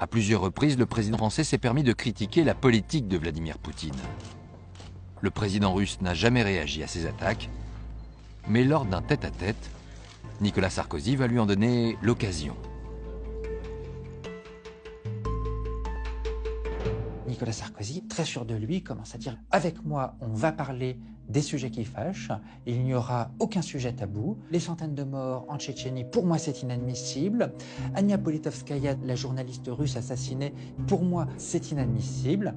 À plusieurs reprises, le président français s'est permis de critiquer la politique de Vladimir Poutine. Le président russe n'a jamais réagi à ces attaques, mais lors d'un tête-à-tête, Nicolas Sarkozy va lui en donner l'occasion. Nicolas Sarkozy, très sûr de lui, commence à dire « Avec moi, on va parler des sujets qui fâchent, il n'y aura aucun sujet tabou. Les centaines de morts en Tchétchénie, pour moi, c'est inadmissible. Ania Politkovskaya, la journaliste russe assassinée, pour moi, c'est inadmissible. »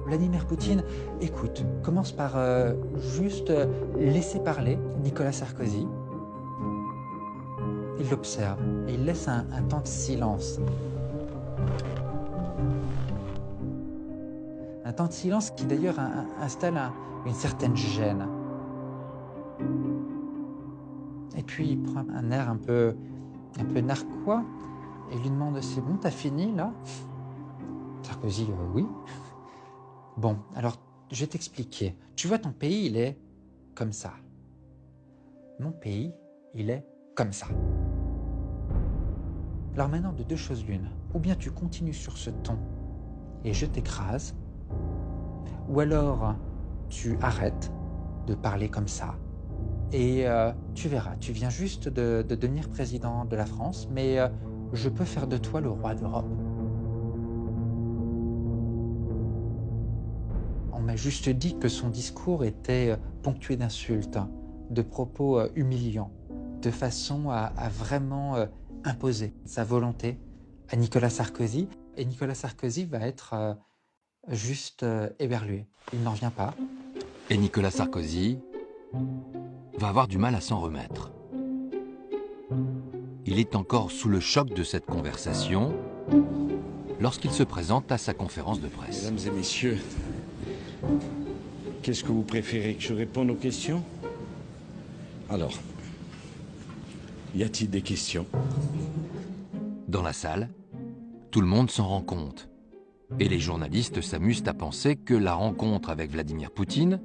Vladimir Poutine, écoute, commence par juste laisser parler Nicolas Sarkozy. Il l'observe et il laisse un temps de silence. Un temps de silence qui d'ailleurs installe une certaine gêne. Et puis il prend un air un peu narquois et lui demande « C'est bon, t'as fini là ?» Sarkozy « Oui. » Bon, alors je vais t'expliquer. Tu vois, ton pays, il est comme ça. Mon pays, il est comme ça. Alors maintenant, de deux choses l'une. Ou bien tu continues sur ce ton et je t'écrase, ou alors tu arrêtes de parler comme ça et tu verras, tu viens juste de devenir président de la France, mais je peux faire de toi le roi d'Europe. On m'a juste dit que son discours était ponctué d'insultes, de propos humiliants, de façon à vraiment imposer sa volonté à Nicolas Sarkozy. Et Nicolas Sarkozy va être juste éberlué. Il n'en vient pas. Et Nicolas Sarkozy va avoir du mal à s'en remettre. Il est encore sous le choc de cette conversation lorsqu'il se présente à sa conférence de presse. Mesdames et messieurs, qu'est-ce que vous préférez, que je réponde aux questions? Alors, y a-t-il des questions? Dans la salle, tout le monde s'en rend compte. Et les journalistes s'amusent à penser que la rencontre avec Vladimir Poutine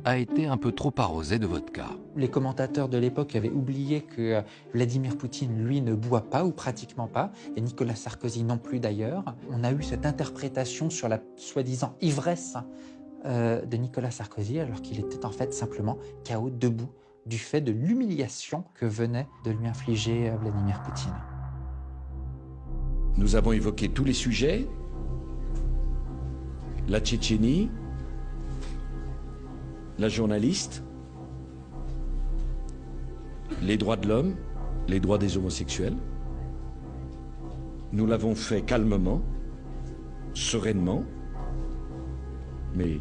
a été un peu trop arrosée de vodka. Les commentateurs de l'époque avaient oublié que Vladimir Poutine, lui, ne boit pas ou pratiquement pas, et Nicolas Sarkozy non plus d'ailleurs. On a eu cette interprétation sur la soi-disant ivresse de Nicolas Sarkozy, alors qu'il était en fait simplement KO debout du fait de l'humiliation que venait de lui infliger Vladimir Poutine. Nous avons évoqué tous les sujets, la Tchétchénie, la journaliste, les droits de l'homme, les droits des homosexuels. Nous l'avons fait calmement, sereinement, mais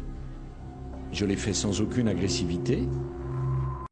je l'ai fait sans aucune agressivité.